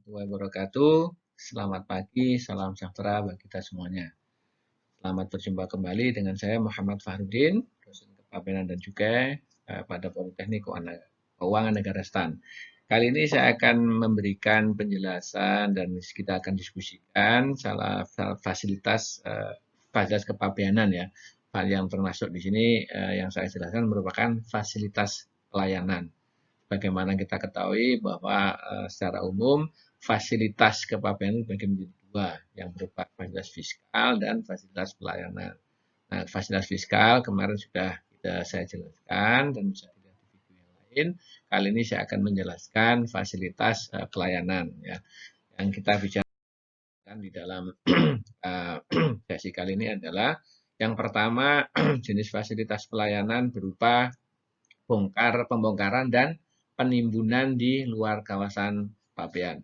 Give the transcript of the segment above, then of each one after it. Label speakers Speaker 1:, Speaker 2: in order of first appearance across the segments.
Speaker 1: warahmatullahi wabarakatuh. Selamat pagi, salam sejahtera bagi kita semuanya. Selamat berjumpa kembali dengan saya Muhammad Fahrudin, dosen kepabeanan dan cukai pada Politeknik Keuangan Negara STAN. Kali ini saya akan memberikan penjelasan dan kita akan diskusikan salah fasilitas kepabeanan ya. Yang termasuk di sini yang saya jelaskan merupakan fasilitas pelayanan. Bagaimana kita ketahui bahwa secara umum fasilitas kepabeanan dibagi menjadi dua, yang berupa fasilitas fiskal dan fasilitas pelayanan. Nah, fasilitas fiskal kemarin sudah saya jelaskan dan bisa dilihat di video yang lain. Kali ini saya akan menjelaskan fasilitas pelayanan ya. Yang kita bicarakan di dalam sesi kali ini adalah yang pertama jenis fasilitas pelayanan berupa pembongkaran dan penimbunan di luar kawasan pabean.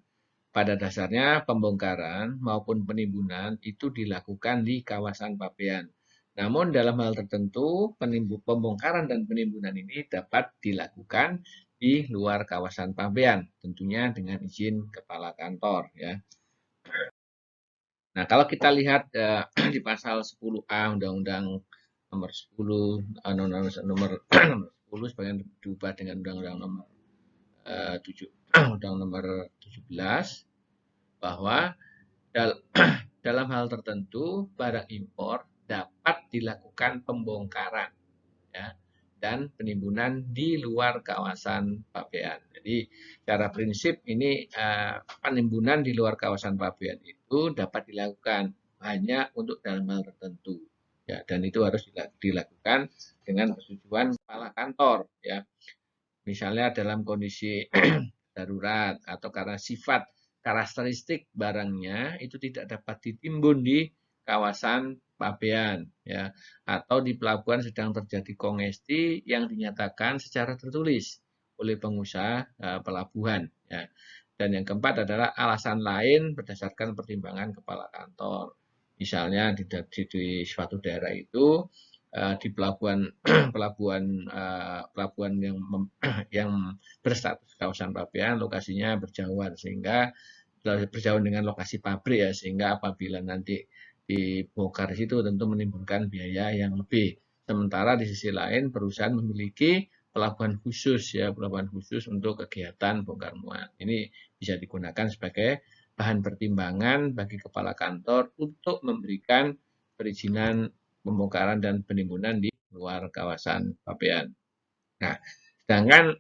Speaker 1: Pada dasarnya pembongkaran maupun penimbunan itu dilakukan di kawasan pabean. Namun dalam hal tertentu pembongkaran dan penimbunan ini dapat dilakukan di luar kawasan pabean, tentunya dengan izin kepala kantor ya. Nah, kalau kita lihat di pasal 10A Undang-Undang nomor 10 nomor 10 sebagian diubah dengan Undang-Undang nomor 17 bahwa dalam hal tertentu barang impor dapat dilakukan pembongkaran ya, dan penimbunan di luar kawasan pabean. Jadi secara prinsip ini penimbunan di luar kawasan pabean itu dapat dilakukan hanya untuk dalam hal tertentu ya, dan itu harus dilakukan dengan persetujuan kepala kantor ya. Misalnya dalam kondisi darurat atau karena sifat karakteristik barangnya itu tidak dapat ditimbun di kawasan pabean ya, atau di pelabuhan sedang terjadi kongesti yang dinyatakan secara tertulis oleh pengusaha pelabuhan ya. Dan yang keempat adalah alasan lain berdasarkan pertimbangan kepala kantor. Misalnya di suatu daerah itu di pelabuhan pelabuhan yang berstatus kawasan pabean lokasinya berjauhan sehingga berjauhan dengan lokasi pabrik ya, sehingga apabila nanti dibongkar di situ tentu menimbulkan biaya yang lebih. Sementara di sisi lain perusahaan memiliki pelabuhan khusus ya, pelabuhan khusus untuk kegiatan bongkar muat. Ini bisa digunakan sebagai bahan pertimbangan bagi kepala kantor untuk memberikan perizinan pembongkaran dan penimbunan di luar kawasan pabean. Nah, sedangkan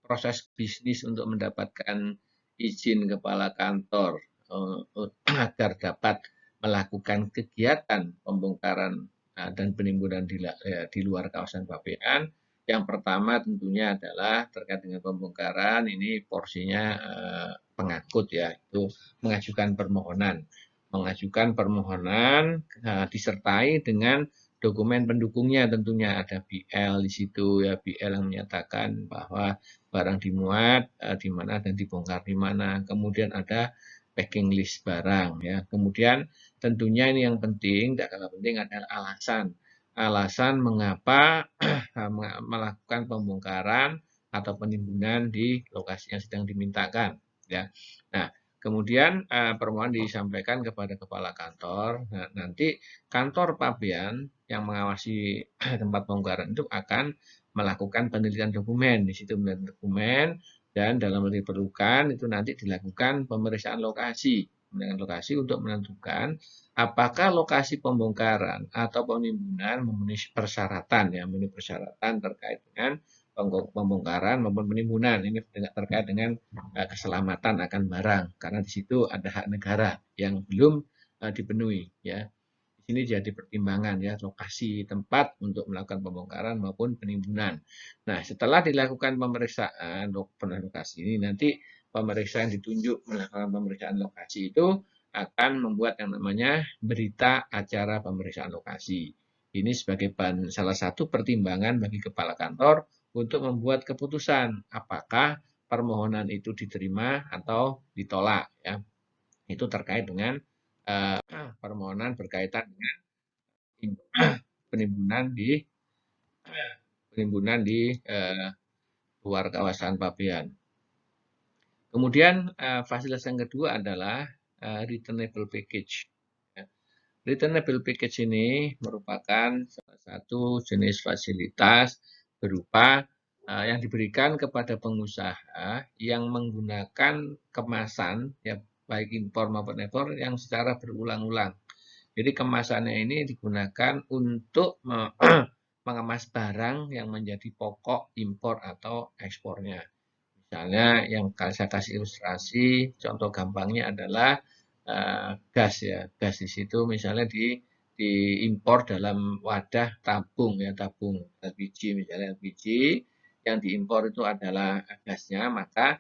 Speaker 1: proses bisnis untuk mendapatkan izin kepala kantor agar dapat melakukan kegiatan pembongkaran dan penimbunan di luar kawasan pabean. Yang pertama tentunya adalah terkait dengan pembongkaran, ini porsinya pengangkut ya, itu mengajukan permohonan. Disertai dengan dokumen pendukungnya, tentunya ada BL di situ ya, BL yang menyatakan bahwa barang dimuat di mana dan dibongkar di mana. Kemudian ada packing list barang ya. Kemudian tentunya ini yang penting, tidak kalah penting adalah alasan mengapa melakukan pembongkaran atau penimbunan di lokasi yang sedang dimintakan ya. Nah, kemudian permohonan disampaikan kepada kepala kantor. Nah, nanti kantor pabean yang mengawasi tempat pembongkaran itu akan melakukan penelitian dokumen. Di situ penelitian dokumen dan dalam hal diperlukan itu nanti dilakukan pemeriksaan lokasi. Pemeriksaan lokasi untuk menentukan apakah lokasi pembongkaran atau penimbunan memenuhi persyaratan ya, memenuhi persyaratan terkait dengan pembongkaran maupun penimbunan. Ini terkait dengan keselamatan akan barang karena di situ ada hak negara yang belum dipenuhi ya. Di sini jadi pertimbangan ya, lokasi tempat untuk melakukan pembongkaran maupun penimbunan. Nah, setelah dilakukan pemeriksaan lokasi ini, nanti pemeriksa yang ditunjuk melakukan pemeriksaan lokasi itu akan membuat yang namanya berita acara pemeriksaan lokasi. Ini sebagai salah satu pertimbangan bagi kepala kantor untuk membuat keputusan apakah permohonan itu diterima atau ditolak ya. Itu terkait dengan permohonan berkaitan dengan penimbunan di luar kawasan pabean. Kemudian fasilitas yang kedua adalah returnable package. Ya. Returnable package ini merupakan salah satu jenis fasilitas berupa yang diberikan kepada pengusaha yang menggunakan kemasan, ya baik impor maupun ekspor, yang secara berulang-ulang. Jadi kemasannya ini digunakan untuk mengemas barang yang menjadi pokok impor atau ekspornya. Misalnya yang saya kasih ilustrasi, contoh gampangnya adalah gas ya. Gas di situ misalnya diimpor dalam wadah tabung ya, tabung LPG misalnya LPG yang diimpor itu adalah gasnya, maka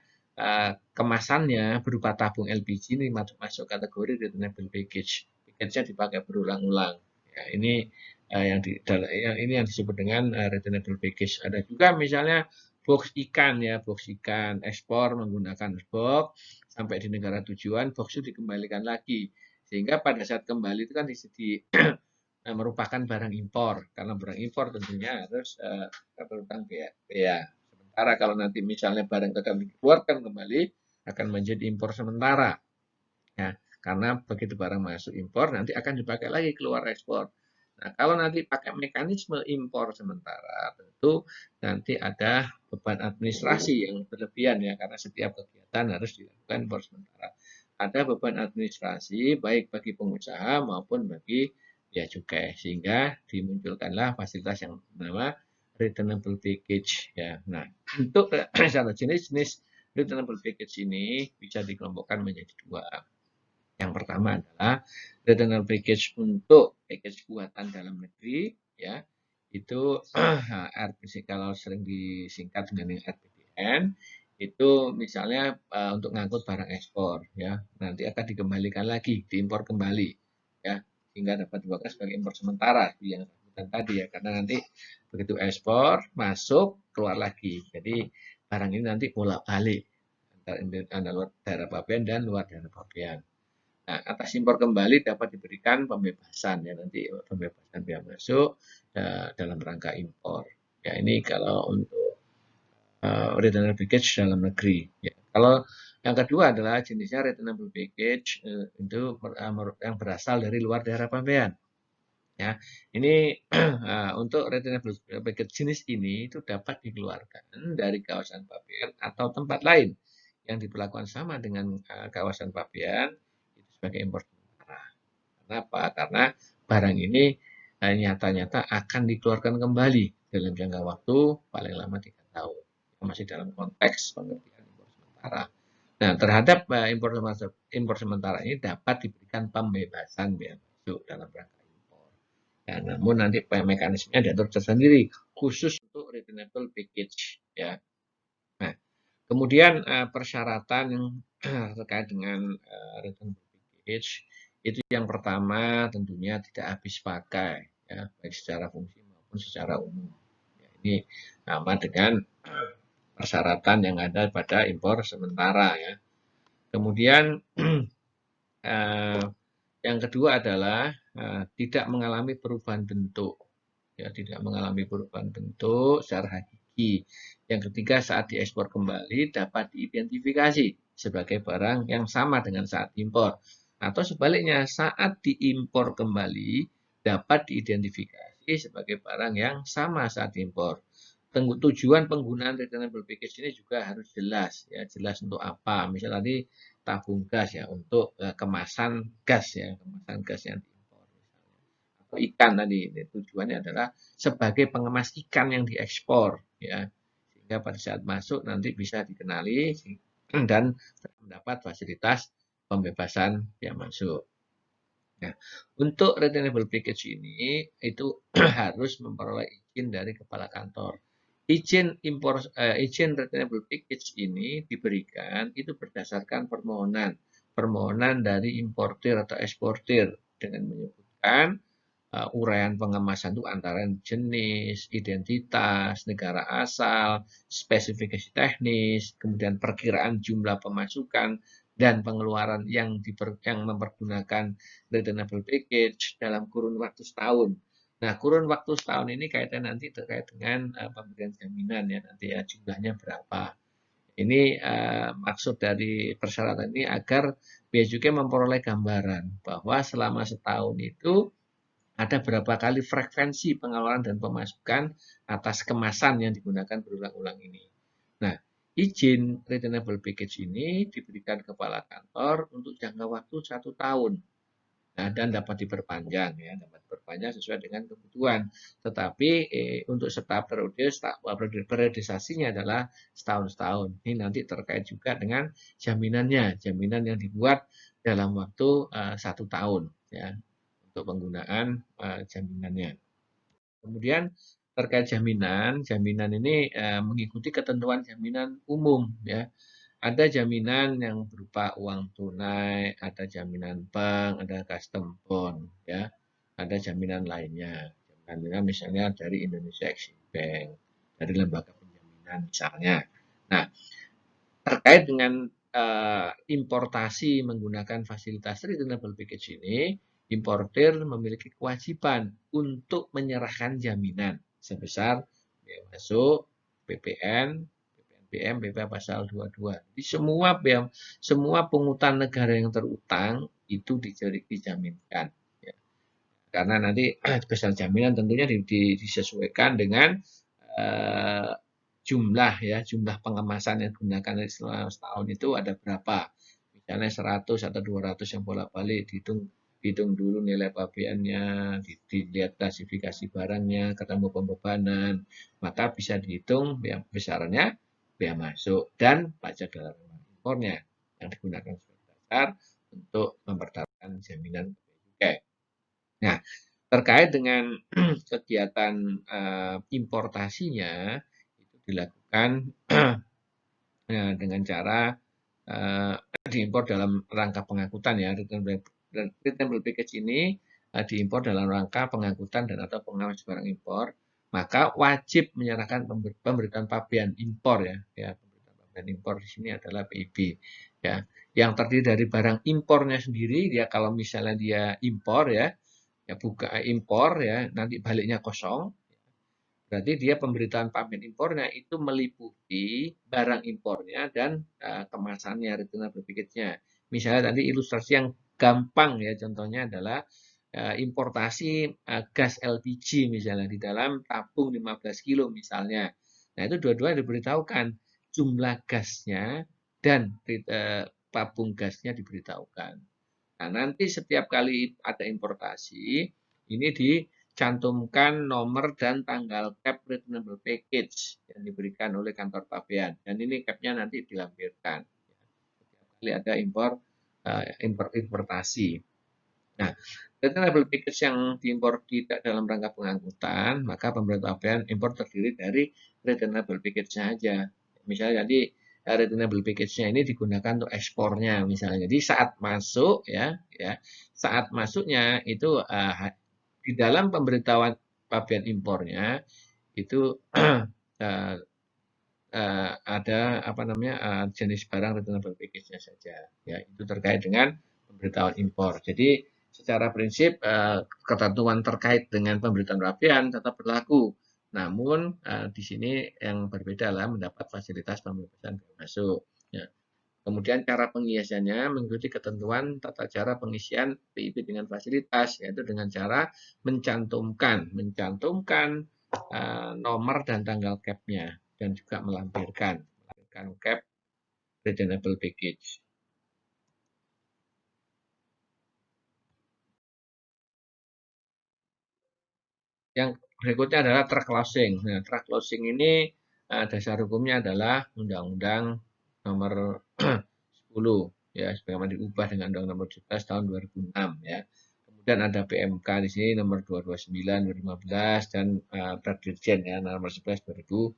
Speaker 1: kemasannya berupa tabung LPG ini masuk kategori returnable package. Package-nya dipakai berulang-ulang. Ya, ini yang disebut dengan returnable package. Ada juga misalnya box ikan ya, box ikan ekspor menggunakan box sampai di negara tujuan, box itu dikembalikan lagi. Sehingga pada saat kembali itu kan merupakan barang impor. Karena barang impor tentunya harus berutang bea. Sementara kalau nanti misalnya barang akan dikeluarkan kembali, akan menjadi impor sementara. Ya, karena begitu barang masuk impor, nanti akan dipakai lagi keluar ekspor. Nah, kalau nanti pakai mekanisme impor sementara, tentu nanti ada beban administrasi yang berlebihan ya, karena setiap kegiatan harus dilakukan impor sementara. Ada beban administrasi baik bagi pengusaha maupun bagi bea cukai, sehingga dimunculkanlah fasilitas yang bernama returnable package ya. Nah, untuk jenis-jenis returnable package ini bisa dikelompokkan menjadi dua. Yang pertama adalah returnable package untuk package buatan dalam negeri, ya itu RPC kalau sering disingkat dengan RPDN, itu misalnya untuk ngangkut barang ekspor, ya nanti akan dikembalikan lagi, diimpor kembali, ya sehingga dapat dipakai sebagai impor sementara yang tadi ya, karena nanti begitu ekspor masuk keluar lagi, jadi barang ini nanti bolak balik antara luar daerah pabean dan luar daerah pabean. Nah, atas impor kembali dapat diberikan pembebasan ya, nanti pembebasan biaya masuk dalam rangka impor. Ya, ini kalau untuk returnable package dalam negeri. Ya. Kalau yang kedua adalah jenisnya returnable package itu yang berasal dari luar daerah pabean. Ya, ini untuk returnable package jenis ini itu dapat dikeluarkan dari kawasan pabean atau tempat lain yang diperlakukan sama dengan kawasan pabean itu sebagai impor sementara. Kenapa? Karena barang ini nyata-nyata akan dikeluarkan kembali dalam jangka waktu paling lama 3 tahun. Masih dalam konteks pengertian impor sementara. Nah, terhadap impor sementara ini dapat diberikan pembebasan biaya masuk dalam rangka impor. Ya, namun nanti mekanismenya diatur tersendiri khusus untuk returnable package ya. Nah, kemudian persyaratan yang terkait dengan returnable package itu yang pertama tentunya tidak habis pakai ya, baik secara fungsi maupun secara umum. Ya, ini sama dengan persyaratan yang ada pada impor sementara ya. Kemudian yang kedua adalah tidak mengalami perubahan bentuk. Ya, tidak mengalami perubahan bentuk secara hakiki. Yang ketiga, saat diekspor kembali dapat diidentifikasi sebagai barang yang sama dengan saat impor. Atau sebaliknya, saat diimpor kembali dapat diidentifikasi sebagai barang yang sama saat impor. Tujuan penggunaan returnable package ini juga harus jelas, ya jelas untuk apa. Misalnya tadi tabung gas ya, untuk kemasan gas ya, kemasan gas yang diimpor atau ikan tadi. Tujuannya adalah sebagai pengemas ikan yang diekspor ya. Sehingga pada saat masuk nanti bisa dikenali dan mendapat fasilitas pembebasan biaya masuk. Nah, untuk returnable package ini itu harus memperoleh izin dari kepala kantor. Izin returnable package ini diberikan itu berdasarkan permohonan dari importir atau eksportir dengan menyebutkan uraian pengemasan itu antara jenis, identitas, negara asal, spesifikasi teknis, kemudian perkiraan jumlah pemasukan dan pengeluaran yang mempergunakan returnable package dalam kurun waktu setahun. Nah, kurun waktu setahun ini kaitan nanti terkait dengan pemberian jaminan ya, nanti ya jumlahnya berapa. Ini maksud dari persyaratan ini agar Bea Cukai memperoleh gambaran bahwa selama setahun itu ada berapa kali frekuensi pengeluaran dan pemasukan atas kemasan yang digunakan berulang-ulang ini. Nah, izin returnable package ini diberikan kepala kantor untuk jangka waktu 1 tahun. Nah, dan dapat diperpanjang ya, dapat diperpanjang sesuai dengan kebutuhan. Tetapi untuk setahap periodisasinya adalah setahun-setahun. Ini nanti terkait juga dengan jaminannya, jaminan yang dibuat dalam waktu 1 tahun ya untuk penggunaan jaminannya. Kemudian terkait jaminan, jaminan ini mengikuti ketentuan jaminan umum ya. Ada jaminan yang berupa uang tunai, ada jaminan bank, ada custom bond, ya, ada jaminan lainnya. Jaminan misalnya dari Indonesia Exim Bank, dari lembaga penjaminan misalnya. Nah, terkait dengan importasi menggunakan fasilitas returnable package ini, importir memiliki kewajiban untuk menyerahkan jaminan sebesar biaya masuk, PPN, BM, BPA pasal 22. Di semua pungutan negara yang terutang itu dijaminkan. Ya. Karena nanti besar jaminan tentunya disesuaikan dengan jumlah pengemasan yang digunakan selama setahun itu ada berapa. Misalnya 100 atau 200 yang bolak-balik dihitung dulu nilai pabeannya, dilihat klasifikasi barangnya, ketemu pembebanan, maka bisa dihitung besarannya bea masuk dan pajak dalam impornya yang digunakan sebagai dasar untuk mempertahankan jaminan cukai. Nah, terkait dengan kegiatan importasinya itu dilakukan dengan cara diimpor dalam rangka pengangkutan ya. Returnable package ini diimpor dalam rangka pengangkutan dan atau pengawas barang impor, maka wajib menyerahkan pemberitahuan pabean impor ya. Pemberitahuan pabean impor di sini adalah PIB ya. Yang terdiri dari barang impornya sendiri, ya kalau misalnya dia impor ya buka impor ya, nanti baliknya kosong. Berarti dia pemberitaan pabean impornya itu meliputi barang impornya dan kemasannya, returnable package-nya. Misalnya tadi ilustrasi yang gampang ya, contohnya adalah importasi gas LPG misalnya di dalam tabung 15 kilo misalnya. Nah itu dua-duanya diberitahukan jumlah gasnya dan tabung gasnya diberitahukan. Nah, nanti setiap kali ada importasi, ini dicantumkan nomor dan tanggal cap returnable package yang diberikan oleh kantor pabean. Dan ini capnya nanti dilampirkan. Setiap kali ada importasi. Nah, returnable package yang diimpor tidak dalam rangka pengangkutan, maka pemerintah pabean impor terdiri dari returnable package saja. Misalnya tadi returnable package-nya ini digunakan untuk ekspornya misalnya. Jadi saat masuk saat masuknya itu di dalam pemberitahuan pabean impornya itu ada jenis barang returnable package-nya saja ya, itu terkait dengan pemberitahuan impor. Jadi secara prinsip ketentuan terkait dengan pemberitaan pabean tetap berlaku. Namun di sini yang berbeda adalah mendapat fasilitas pembebasan bea masuk. Ya. Kemudian cara penghiasannya mengikuti ketentuan tata cara pengisian PIB dengan fasilitas, yaitu dengan cara mencantumkan nomor dan tanggal cap-nya dan juga melampirkan cap returnable package. Yang berikutnya adalah track closing. Nah, track closing ini dasar hukumnya adalah Undang-Undang Nomor 10 ya, sebagaimana diubah dengan Undang-Undang Nomor 17 tahun 2006 ya. Kemudian ada PMK di sini nomor 229 2015 dan Perdirjen ya nomor 11 2000.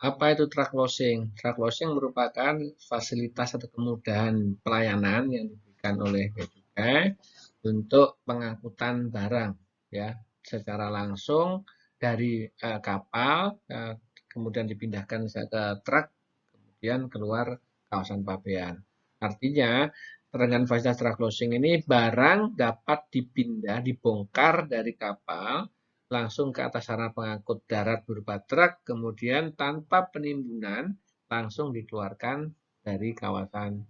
Speaker 1: Apa itu track closing? Track closing merupakan fasilitas atau kemudahan pelayanan yang diberikan oleh Bea Cukai untuk pengangkutan barang ya secara langsung dari kapal kemudian dipindahkan ke truk kemudian keluar kawasan pabean. Artinya dengan fasilitas track closing ini barang dapat dipindah dibongkar dari kapal langsung ke atas sarana pengangkut darat berupa truk, kemudian tanpa penimbunan langsung dikeluarkan dari kawasan.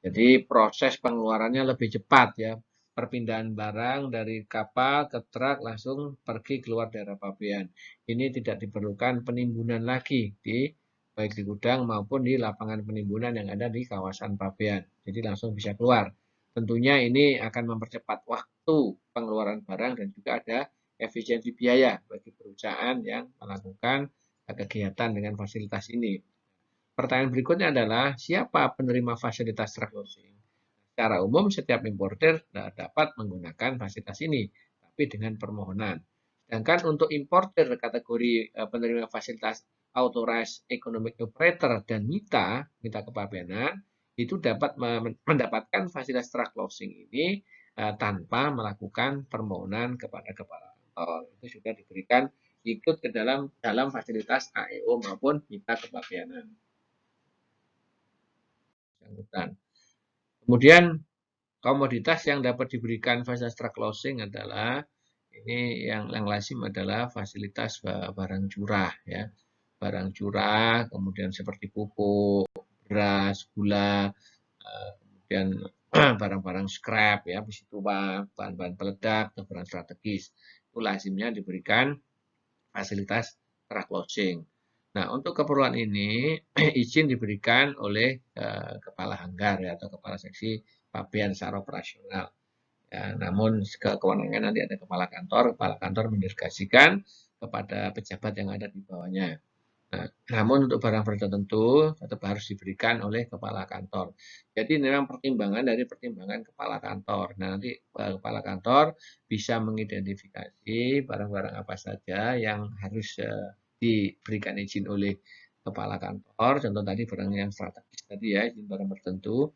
Speaker 1: Jadi proses pengeluarannya lebih cepat ya. Perpindahan barang dari kapal ke truk langsung pergi keluar daerah pabean. Ini tidak diperlukan penimbunan lagi di baik di gudang maupun di lapangan penimbunan yang ada di kawasan pabean. Jadi langsung bisa keluar. Tentunya ini akan mempercepat waktu pengeluaran barang dan juga ada efisiensi biaya bagi perusahaan yang melakukan kegiatan dengan fasilitas ini. Pertanyaan berikutnya adalah, siapa penerima fasilitas truck loading? Secara umum, setiap importer dapat menggunakan fasilitas ini, tapi dengan permohonan. Sedangkan untuk importer kategori penerima fasilitas authorized economic operator dan mita kepabeanan, itu dapat mendapatkan fasilitas truck loading ini tanpa melakukan permohonan kepada kepala kantor. Itu sudah diberikan ikut ke dalam fasilitas AEO maupun mita kepabeanan. Kemudian komoditas yang dapat diberikan fasilitas truck loading adalah ini yang lazim adalah fasilitas barang curah ya. Barang curah, kemudian seperti pupuk, beras, gula, kemudian barang-barang scrap ya, besi tua, bahan-bahan peledak, atau barang strategis. Itu lazimnya diberikan fasilitas truck loading. Nah, untuk keperluan ini izin diberikan oleh kepala hanggar ya, atau kepala seksi pabean secara operasional. Ya, namun kewenangan nanti ada kepala kantor mendelegasikan kepada pejabat yang ada di bawahnya. Nah, namun untuk barang-barang tertentu tetap harus diberikan oleh kepala kantor. Jadi memang pertimbangan dari pertimbangan kepala kantor. Nah, nanti kepala kantor bisa mengidentifikasi barang-barang apa saja yang harus diberikan izin oleh kepala kantor. Contoh tadi barang yang strategis tadi ya, izin barang tertentu.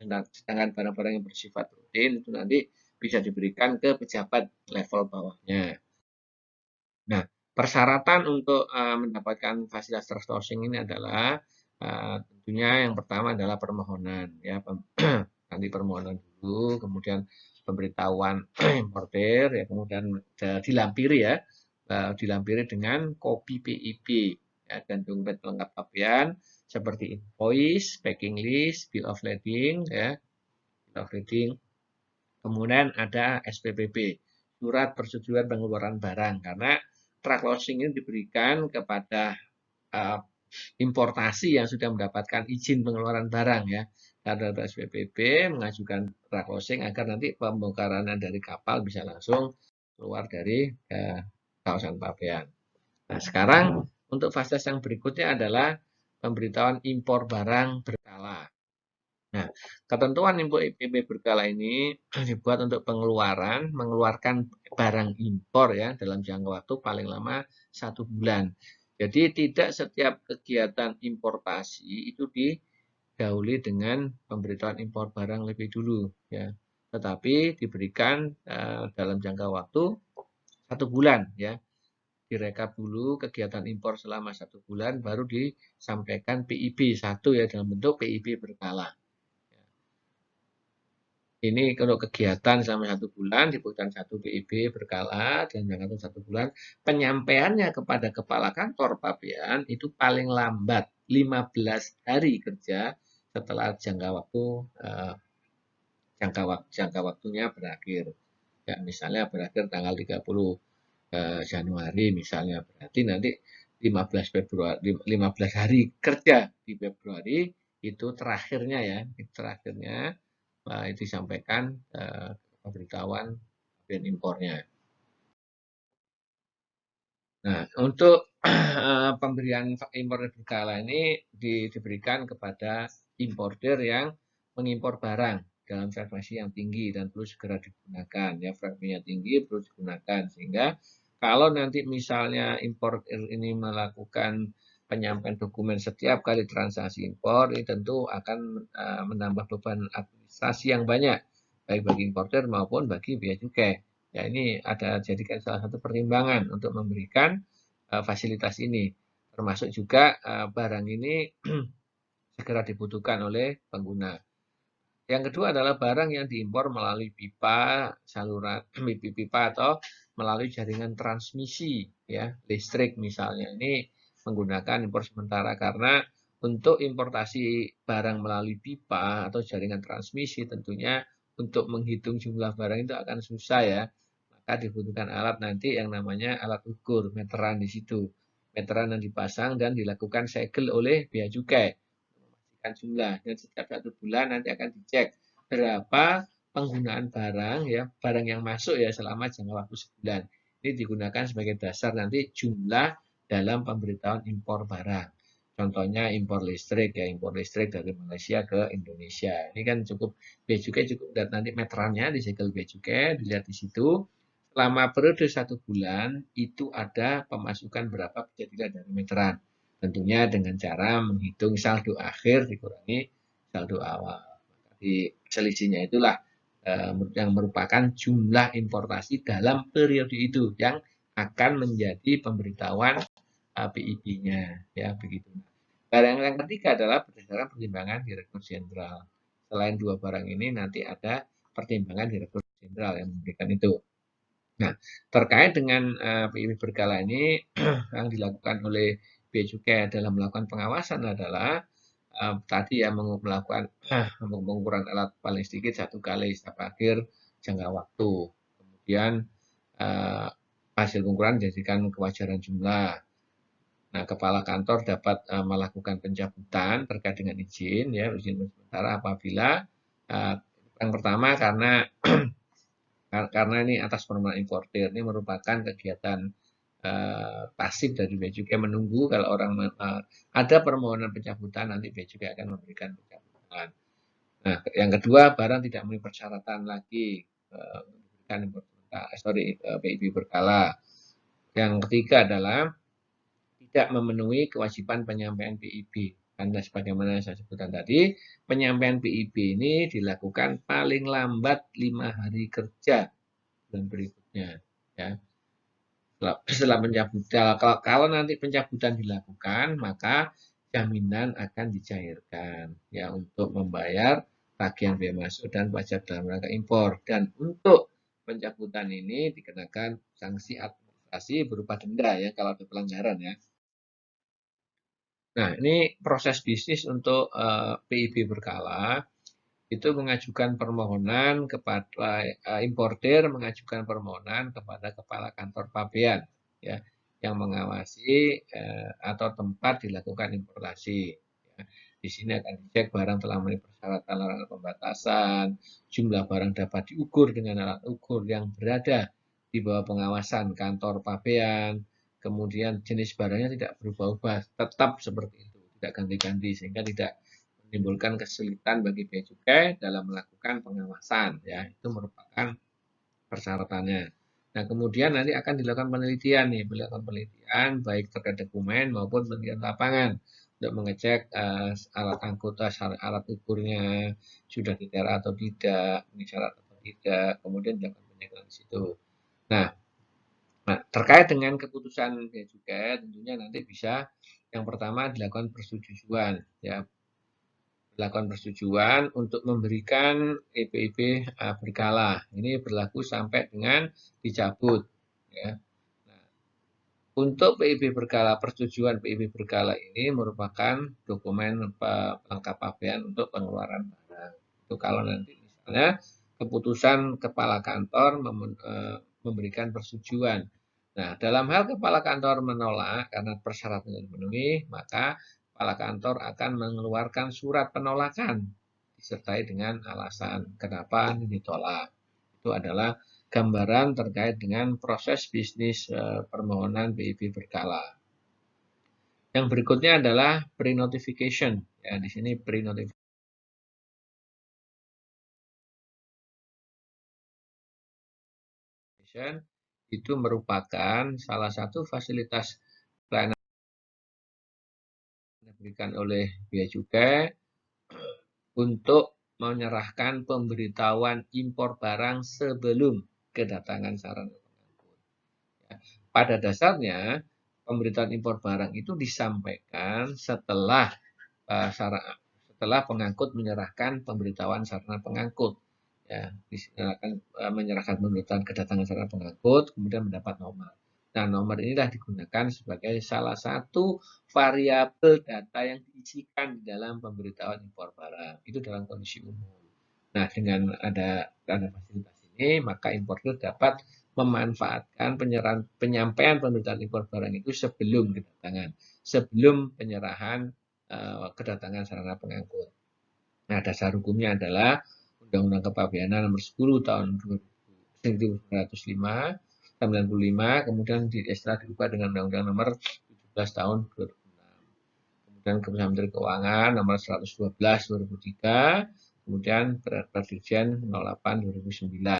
Speaker 1: Sedangkan barang-barang yang bersifat rutin itu nanti bisa diberikan ke pejabat level bawahnya. Nah, persyaratan untuk mendapatkan fasilitas trust sourcing ini adalah tentunya yang pertama adalah permohonan ya. Nanti permohonan dulu, kemudian pemberitahuan importer ya, kemudian dilampiri dengan kopi PIB ya, dan dompet pelengkap pabean seperti invoice, packing list, bill of lading ya, bill of lading. Kemudian ada SPPB, surat persetujuan pengeluaran barang, karena truck loading ini diberikan kepada importasi yang sudah mendapatkan izin pengeluaran barang ya. Ada SPPB mengajukan truck loading agar nanti pembongkaran dari kapal bisa langsung keluar dari kawasan pabean. Nah, sekarang untuk fase yang berikutnya adalah pemberitahuan impor barang berkala. Nah, ketentuan impor IPB berkala ini dibuat untuk mengeluarkan barang impor ya dalam jangka waktu paling lama 1 bulan. Jadi tidak setiap kegiatan importasi itu didahului dengan pemberitahuan impor barang lebih dulu ya. Tetapi diberikan dalam jangka waktu 1 bulan ya. Direkap dulu kegiatan impor selama 1 bulan baru disampaikan PIB 1 ya dalam bentuk PIB berkala. Ini kalau kegiatan selama 1 bulan dibutuhkan 1 PIB berkala dan jangka waktu 1 bulan. Penyampaiannya kepada kepala kantor pabean itu paling lambat 15 hari kerja setelah jangka waktunya berakhir. Ya, misalnya berakhir tanggal 30 Januari misalnya, berarti nanti 15 hari kerja di Februari itu terakhirnya ya, itu disampaikan pemberitahuan pabean impornya. Nah, untuk pemberian impor berkala ini diberikan kepada importer yang mengimpor barang dalam frekuensi yang tinggi dan perlu segera digunakan. Ya, frekuensinya tinggi perlu digunakan sehingga kalau nanti misalnya importer ini melakukan penyampaian dokumen setiap kali transaksi impor, ini tentu akan menambah beban administrasi yang banyak, baik bagi importer maupun bagi bea cukai. Ya, ini ada jadikan salah satu pertimbangan untuk memberikan fasilitas ini. Termasuk juga barang ini segera dibutuhkan oleh pengguna. Yang kedua adalah barang yang diimpor melalui pipa, saluran pipa atau melalui jaringan transmisi ya listrik misalnya. Ini menggunakan impor sementara karena untuk importasi barang melalui pipa atau jaringan transmisi tentunya untuk menghitung jumlah barang itu akan susah ya. Maka dibutuhkan alat nanti yang namanya alat ukur, meteran di situ. Meteran yang dipasang dan dilakukan segel oleh bea cukai. Memastikan jumlah dan setiap 1 bulan nanti akan dicek berapa penggunaan barang ya, barang yang masuk ya selama jangka waktu sebulan. Ini digunakan sebagai dasar nanti jumlah dalam pemberitahuan impor barang. Contohnya impor listrik ya, impor listrik dari Malaysia ke Indonesia. Ini kan cukup bea cukai cukup dan nanti meterannya disegel bea cukai, dilihat di situ. Selama periode 1 bulan itu ada pemasukan berapa bisa dari meteran. Tentunya dengan cara menghitung saldo akhir dikurangi saldo awal. Di selisihnya itulah yang merupakan jumlah importasi dalam periode itu yang akan menjadi pemberitahuan PIB-nya ya begitu. Barang yang ketiga adalah berdasarkan pertimbangan Direktur Jenderal. Selain 2 barang ini nanti ada pertimbangan Direktur Jenderal yang memberikan itu. Nah, terkait dengan PIB berkala ini yang dilakukan oleh Bea Cukai dalam melakukan pengawasan adalah tadi ya melakukan pengukuran alat paling sedikit 1 kali setiap akhir jangka waktu. Kemudian hasil pengukuran dijadikan kewajaran jumlah. Nah, kepala kantor dapat melakukan pencabutan terkait dengan izin ya, izin sementara apabila yang pertama karena ini atas permohonan importir, ini merupakan kegiatan pasif dari bea cukai menunggu kalau orang ada permohonan pencabutan nanti bea cukai akan memberikan pencabutan. Nah, yang kedua barang tidak memenuhi persyaratan lagi memberikan PIB berkala. Yang ketiga adalah tidak memenuhi kewajiban penyampaian PIB. Karena sebagaimana saya sebutkan tadi, penyampaian PIB ini dilakukan paling lambat 5 hari kerja dan berikutnya. Ya. Setelah pencabutan, kalau nanti pencabutan dilakukan, maka jaminan akan dicairkan ya untuk membayar tagihan bea masuk dan pajak dalam rangka impor. Dan untuk pencabutan ini dikenakan sanksi administrasi berupa denda ya kalau ada pelanggaran ya. Nah, ini proses bisnis untuk PIB berkala itu mengajukan permohonan kepada importir mengajukan permohonan kepada kepala kantor pabean ya yang mengawasi atau tempat dilakukan importasi. Ya. Di sini akan dicek barang telah memenuhi persyaratan larangan pembatasan, jumlah barang dapat diukur dengan alat ukur yang berada di bawah pengawasan kantor pabean, kemudian jenis barangnya tidak berubah-ubah, tetap seperti itu, tidak ganti-ganti sehingga tidak menimbulkan kesulitan bagi bea cukai dalam melakukan pengawasan ya itu merupakan persyaratannya. Nah kemudian nanti akan dilakukan penelitian baik terkait dokumen maupun penelitian lapangan untuk mengecek alat angkut alat ukurnya sudah diterah atau tidak, memenuhi syarat atau tidak, kemudian dilakukan penyegelan di situ. Nah, terkait dengan keputusan bea cukai tentunya nanti bisa yang pertama dilakukan persetujuan ya dilakukan persetujuan untuk memberikan PIB berkala. Ini berlaku sampai dengan dicabut. Ya. Nah, untuk PIB berkala, persetujuan PIB berkala ini merupakan dokumen pelengkap pabean untuk pengeluaran barang. Itu kalau nanti misalnya keputusan kepala kantor memberikan persetujuan. Nah, dalam hal kepala kantor menolak karena persyaratan tidak dipenuhi, maka kepala kantor akan mengeluarkan surat penolakan disertai dengan alasan kenapa ditolak. Itu adalah gambaran terkait dengan proses bisnis permohonan PIB berkala. Yang berikutnya adalah pre-notification. Ya, di sini pre-notification itu merupakan salah satu fasilitas pelayanan yang diberikan oleh Bea Cukai untuk menyerahkan pemberitahuan impor barang sebelum kedatangan sarana pengangkut. Ya. Pada dasarnya, pemberitahuan impor barang itu disampaikan setelah pengangkut menyerahkan pemberitahuan sarana pengangkut. ya, akan menyerahkan pemberitahuan kedatangan sarana pengangkut, kemudian mendapat nomor. Nah, nomor inilah digunakan sebagai salah satu variabel data yang diisikan di dalam pemberitahuan impor barang. Itu dalam kondisi umum. Nah, dengan ada fasilitas ini, maka importer dapat memanfaatkan penyampaian pemberitahuan impor barang itu sebelum kedatangan, sebelum penyerahan kedatangan sarana pengangkut. Nah, dasar hukumnya adalah Undang-Undang Kepabeanan Nomor 10 Tahun 1995, kemudian setelah diubah dengan Undang-Undang Nomor 17 Tahun 2006. Kemudian Keputusan Menteri Keuangan Nomor 112 2003, kemudian Perpres Dirjen 08 2009.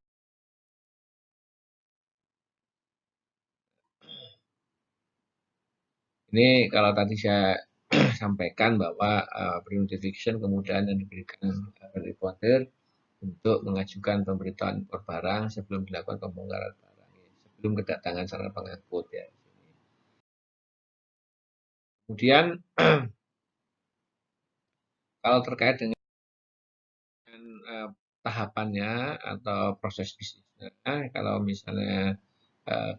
Speaker 1: Ini kalau tadi saya sampaikan bahwa pre-notification kemudian yang diberikan reporter untuk mengajukan pemberitahuan impor barang sebelum dilakukan pembongkaran barang, sebelum kedatangan sarana pengangkut ya. Kemudian kalau terkait dengan tahapannya atau proses bisnisnya, kalau misalnya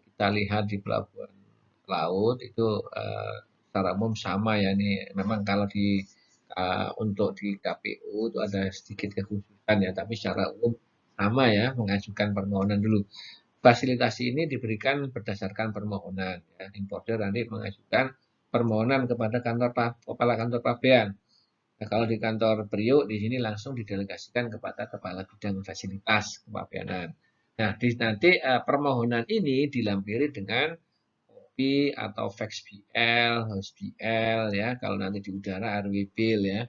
Speaker 1: kita lihat di pelabuhan laut itu secara umum sama ya, ini memang kalau di untuk di KPU itu ada sedikit kekhususan ya, tapi secara umum sama ya, mengajukan permohonan dulu. Fasilitasi ini diberikan berdasarkan permohonan ya. Importer nanti mengajukan permohonan kepada kepala kantor pabean. Nah, kalau di kantor Priuk di sini langsung didelegasikan kepada kepala bidang fasilitas kepabeanan. Nah, nanti permohonan ini dilampiri dengan kopi atau fax BL, host BL ya, kalau nanti di udara RW Bill ya,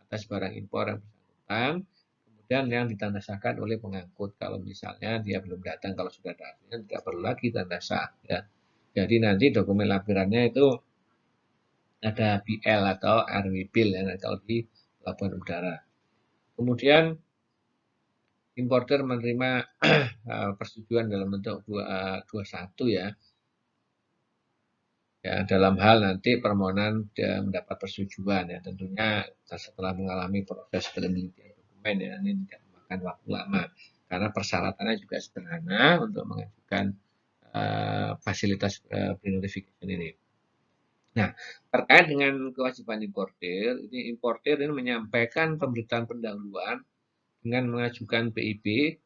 Speaker 1: atas barang impor yang bersangkutan. Kemudian yang ditanda sahkan oleh pengangkut. Kalau misalnya dia belum datang, kalau sudah datang tidak perlu lagi tanda sah ya. Jadi nanti dokumen lampirannya itu ada BL atau RW Bill ya, kalau di pelabuhan udara. Kemudian importer menerima persetujuan dalam bentuk 21 ya. Ya, dalam hal nanti permohonan mendapat persetujuan ya, tentunya setelah mengalami proses penelitian dokumen ya, ini tidak memakan waktu lama karena persyaratannya juga sederhana untuk mengajukan fasilitas pre-notification ini. Nah, terkait dengan kewajiban importer, ini menyampaikan pemberitaan pendahuluan dengan mengajukan PIB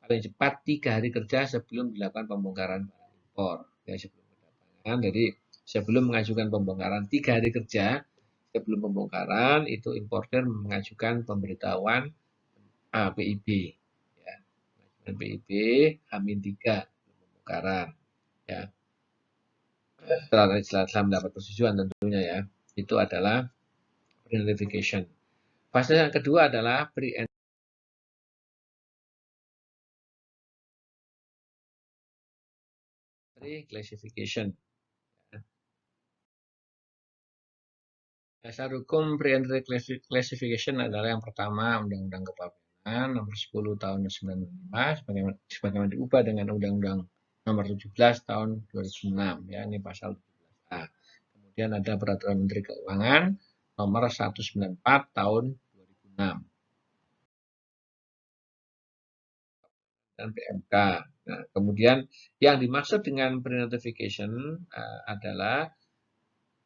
Speaker 1: paling cepat 3 hari kerja sebelum dilakukan pembongkaran barang impor. Ya, sebelum kedatangan. Jadi sebelum mengajukan pembongkaran 3 hari kerja sebelum pembongkaran itu importer mengajukan pemberitahuan PIB. Ya, PIB H-3 pembongkaran. Ya. Setelah mendapat persetujuan tentunya ya, itu adalah pre-notification. Fase yang kedua adalah pre-entry classification. Dasar hukum pre-entry classification adalah yang pertama Undang-Undang Kepabeanan Nomor 10 Tahun 1995 sebagaimana diubah dengan Undang-Undang Nomor 17 Tahun 2006 ya, ini pasal 17A. Kemudian ada Peraturan Menteri Keuangan Nomor 194 Tahun 2006 dan PMK. Nah, kemudian yang dimaksud dengan pre-notification adalah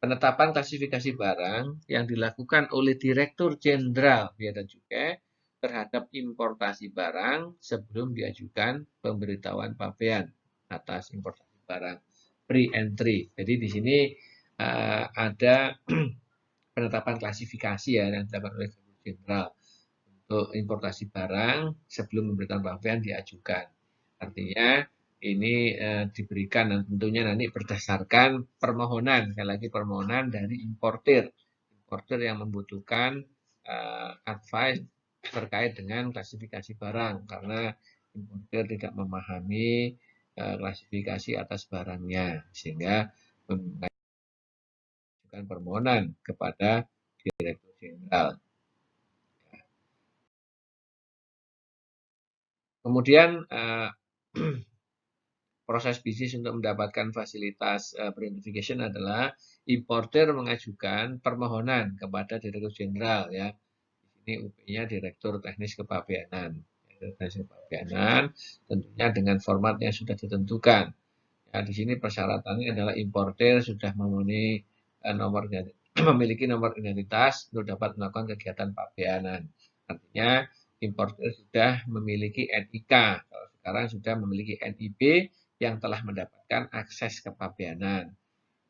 Speaker 1: penetapan klasifikasi barang yang dilakukan oleh Direktur Jenderal Bea dan Cukai terhadap importasi barang sebelum diajukan pemberitahuan pabean atas importasi barang pre-entry. Jadi di sini ada penetapan klasifikasi ya yang dilakukan oleh Direktur Jenderal untuk importasi barang sebelum pemberitahuan pabean diajukan. Artinya ini diberikan dan tentunya nanti berdasarkan permohonan, sekali lagi permohonan dari importer yang membutuhkan advice terkait dengan klasifikasi barang karena importer tidak memahami klasifikasi atas barangnya sehingga mengajukan permohonan kepada Direktur Jenderal. Kemudian proses bisnis untuk mendapatkan fasilitas pre-notification adalah importer mengajukan permohonan kepada Direktur Jenderal ya. Di sini UP-nya Direktur Teknis Kepabeanan. identifikasi kepabeanan, tentunya dengan format yang sudah ditentukan. Ya, di sini persyaratannya adalah importer sudah memenuhi nomor memiliki nomor identitas untuk dapat melakukan kegiatan pabeanan. Artinya importer sudah memiliki NIK, kalau sekarang sudah memiliki NIB yang telah mendapatkan akses kepabeanan.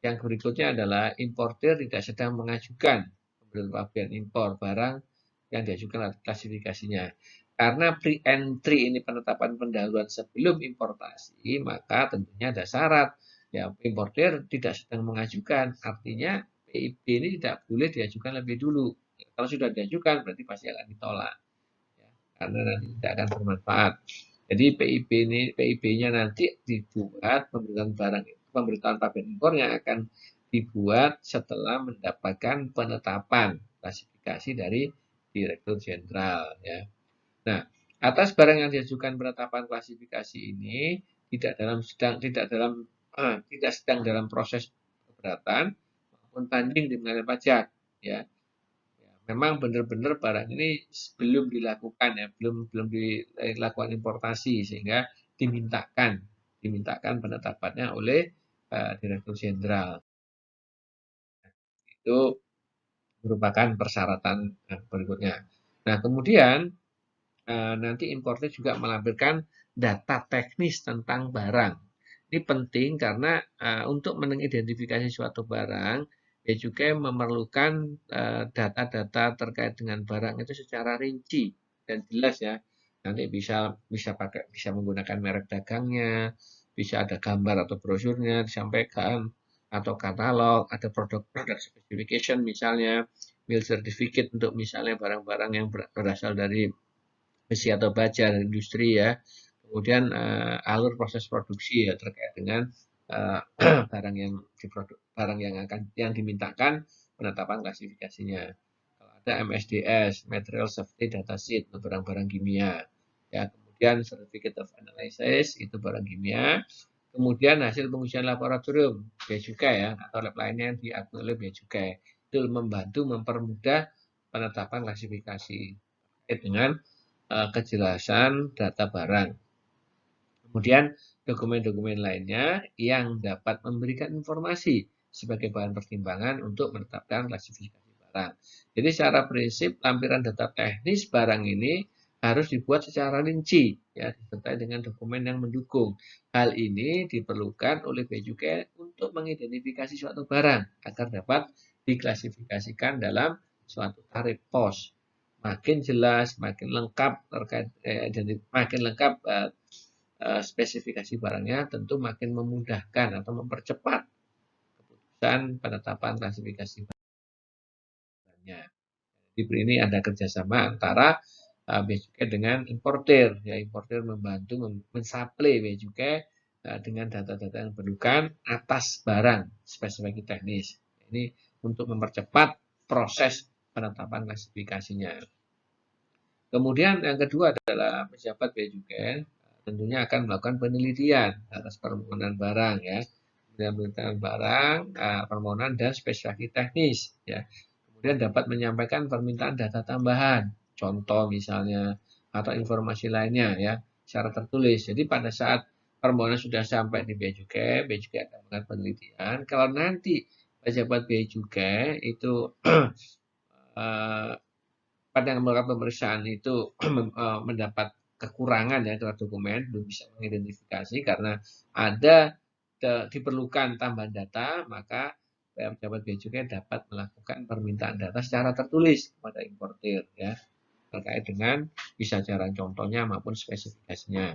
Speaker 1: Yang berikutnya adalah importer tidak sedang mengajukan pemberian pabean impor barang yang diajukan klasifikasinya. Karena pre-entry ini penetapan pendahuluan sebelum importasi, maka tentunya ada syarat. Ya, importer tidak sedang mengajukan, artinya PIB ini tidak boleh diajukan lebih dulu. Kalau sudah diajukan, berarti pasti akan ditolak. Ya, karena nanti tidak akan bermanfaat. Jadi PIB-nya nanti dibuat pemberitahuan pabean impor yang akan dibuat setelah mendapatkan penetapan klasifikasi dari Direktur Jenderal, ya. Nah, atas barang yang diajukan penetapan klasifikasi ini tidak sedang dalam proses keberatan maupun banding di pengadilan pajak, ya. Memang benar-benar barang ini belum dilakukan, ya, belum dilakukan importasi, sehingga dimintakan penetapannya oleh Direktur Jenderal. Itu merupakan persyaratan berikutnya. Nah, kemudian nanti importer juga melampirkan data teknis tentang barang. Ini penting karena untuk mengidentifikasi suatu barang, Bea Cukai memerlukan data-data terkait dengan barang itu secara rinci dan jelas, ya. Nanti bisa menggunakan merek dagangnya, bisa ada gambar atau brosurnya disampaikan, atau katalog, ada produk specification misalnya, meal certificate untuk misalnya barang-barang yang berasal dari besi atau baja dari industri, ya. Kemudian alur proses produksi, ya, terkait dengan barang yang dimintakan penetapan klasifikasinya. Kalau ada MSDS, Material Safety Data Sheet, untuk barang-barang kimia, ya. Kemudian Certificate of Analysis, itu barang kimia. Kemudian hasil pengujian laboratorium Bea Cukai, ya, atau lab lainnya yang diakui oleh Bea Cukai, itu membantu mempermudah penetapan klasifikasi terkait dengan kejelasan data barang. Kemudian dokumen-dokumen lainnya yang dapat memberikan informasi sebagai bahan pertimbangan untuk menetapkan klasifikasi barang. Jadi secara prinsip lampiran data teknis barang ini harus dibuat secara rinci, ya, disertai dengan dokumen yang mendukung. Hal ini diperlukan oleh Bea Cukai untuk mengidentifikasi suatu barang agar dapat diklasifikasikan dalam suatu tarif pos. Makin jelas, makin lengkap spesifikasi barangnya, tentu makin memudahkan atau mempercepat keputusan penetapan klasifikasi barangnya. Di ini ada kerjasama antara Bea Cukai dengan importer, ya. Importer membantu mensuplai Bea Cukai dengan data-data yang diperlukan atas barang spesifikasi teknis. Ini untuk mempercepat proses penetapan klasifikasinya. Kemudian yang kedua adalah pejabat Bea Cukai tentunya akan melakukan penelitian atas permohonan barang, ya. Penelitian barang, permohonan dan spesifikasi teknis, ya. Kemudian dapat menyampaikan permintaan data tambahan, contoh misalnya, atau informasi lainnya, ya, secara tertulis. Jadi pada saat permohonan sudah sampai di Bea Cukai akan melakukan penelitian. Kalau nanti pejabat Bea Cukai itu pada melakukan pemeriksaan itu mendapat kekurangan, ya, terhadap dokumen, belum bisa mengidentifikasi karena ada diperlukan tambahan data, maka pejabat Bea Cukai dapat melakukan permintaan data secara tertulis kepada importer, ya, terkait dengan bisa cara contohnya maupun spesifikasinya.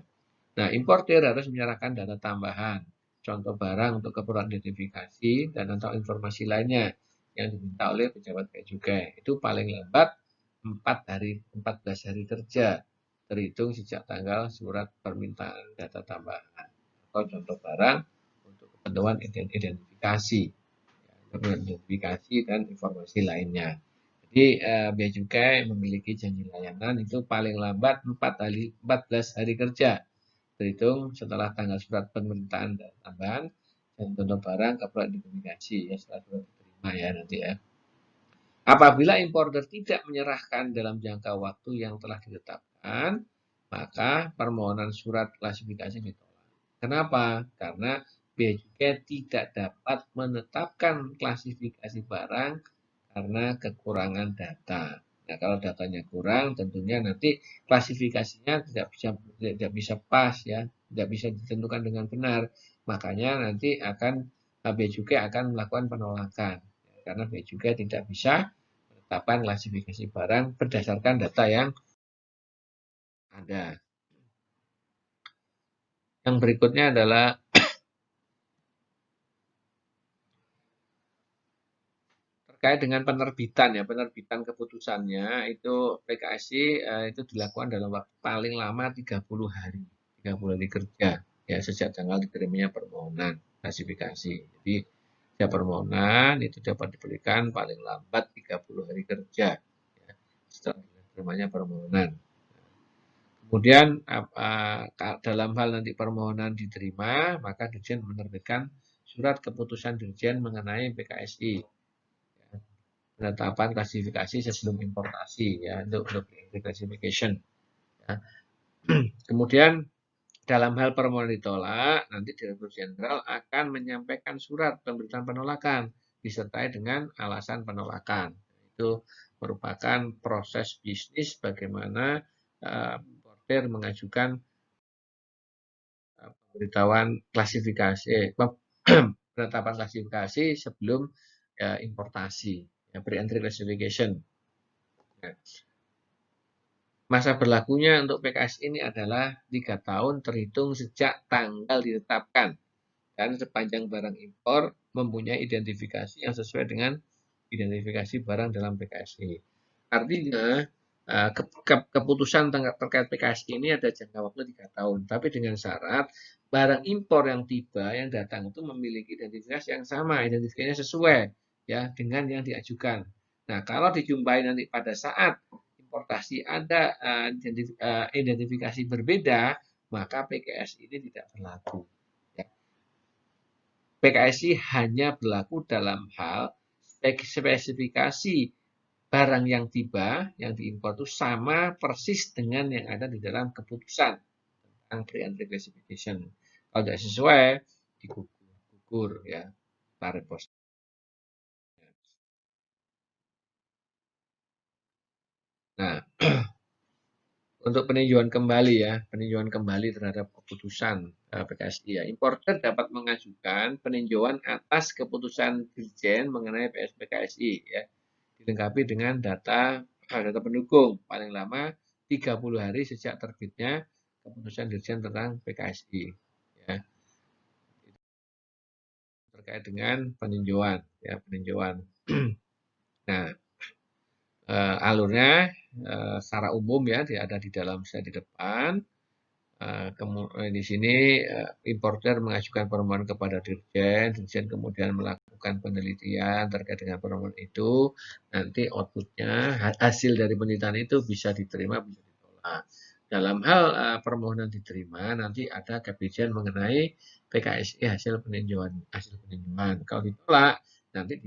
Speaker 1: Nah, importer harus menyerahkan data tambahan, contoh barang untuk keperluan identifikasi dan atau informasi lainnya yang diminta oleh pejabat Bea Cukai. Itu paling lambat 14 hari kerja terhitung sejak tanggal surat permintaan data tambahan atau contoh barang untuk ketentuan identifikasi dan informasi lainnya. Jadi Bea Cukai memiliki janji layanan itu paling lambat 14 hari kerja terhitung setelah tanggal surat permintaan data tambahan dan contoh barang keperluan identifikasi, ya, setelah surat diterima, ya, nanti, ya. Apabila importer tidak menyerahkan dalam jangka waktu yang telah ditetapkan, maka permohonan surat klasifikasi ditolak. Kenapa? Karena bea cukai tidak dapat menetapkan klasifikasi barang karena kekurangan data. Nah, kalau datanya kurang, tentunya nanti klasifikasinya tidak bisa pas ya, tidak bisa ditentukan dengan benar. Makanya nanti bea cukai akan melakukan penolakan karena bea cukai tidak bisa menetapkan klasifikasi barang berdasarkan data yang ada. Yang berikutnya adalah terkait dengan penerbitan ya, penerbitan keputusannya itu PKSI itu dilakukan dalam waktu paling lama 30 hari, 30 hari kerja ya sejak tanggal diterimanya permohonan klasifikasi. Jadi setiap permohonan itu dapat diberikan paling lambat 30 hari kerja ya, setelah diterimanya permohonan. Kemudian dalam hal nanti permohonan diterima, maka Dirjen menerbitkan surat keputusan Dirjen mengenai PKSI. Penetapan klasifikasi sebelum importasi ya untuk classification. Ya. Kemudian dalam hal permohonan ditolak, nanti Direktur Jenderal akan menyampaikan surat pemberitaan penolakan disertai dengan alasan penolakan. Itu merupakan proses bisnis bagaimana importer mengajukan pemberitahuan klasifikasi, penetapan klasifikasi sebelum importasi, ya, pre-entry classification. Nah, masa berlakunya untuk PKS ini adalah 3 tahun terhitung sejak tanggal ditetapkan dan sepanjang barang impor mempunyai identifikasi yang sesuai dengan identifikasi barang dalam PKSI. Artinya keputusan terkait PKSI ini ada jangka waktu 3 tahun, tapi dengan syarat barang impor yang tiba yang datang itu memiliki identifikasi yang sama, identifikasinya sesuai ya dengan yang diajukan. Nah, kalau dijumpai nanti pada saat importasi ada identifikasi berbeda, maka PKSI ini tidak berlaku. Ya. PKSI hanya berlaku dalam hal spesifikasi barang yang tiba, yang diimpor itu sama persis dengan yang ada di dalam keputusan tentang pre-entry classification. Kalau tidak sesuai, digugur ya tarif pos. Nah, untuk peninjauan kembali ya, peninjauan kembali terhadap keputusan PKSI ya. Importer dapat mengajukan peninjauan atas keputusan Dirjen mengenai PKSI ya. Dilengkapi dengan data pendukung paling lama 30 hari sejak terbitnya keputusan Dirjen tentang PKSI ya. Terkait dengan peninjauan ya, peninjauan. Nah, alurnya secara umum ya ada di dalam slide di depan. Di sini importer mengajukan permohonan kepada Dirjen, Dirjen kemudian melakukan penelitian terkait dengan permohonan itu, nanti outputnya hasil dari penelitian itu bisa diterima, bisa ditolak. Dalam hal permohonan diterima, nanti ada kajian mengenai PKSI hasil peninjauan. Kalau ditolak, nanti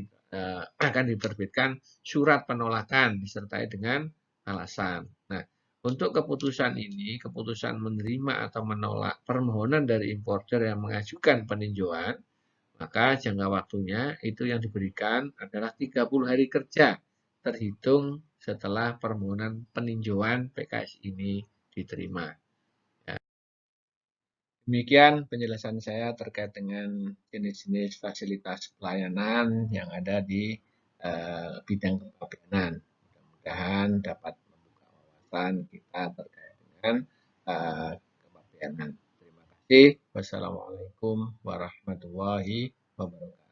Speaker 1: akan diterbitkan surat penolakan disertai dengan alasan. Nah, untuk keputusan ini, keputusan menerima atau menolak permohonan dari importer yang mengajukan peninjauan, maka jangka waktunya itu yang diberikan adalah 30 hari kerja terhitung setelah permohonan peninjauan PKS ini diterima. Ya. Demikian penjelasan saya terkait dengan jenis-jenis fasilitas pelayanan yang ada di bidang kepabeanan. Mudah-mudahan dapat membuka wawasan kita terkait dengan kepabeanan. Terima kasih. Wassalamualaikum warahmatullahi wabarakatuh.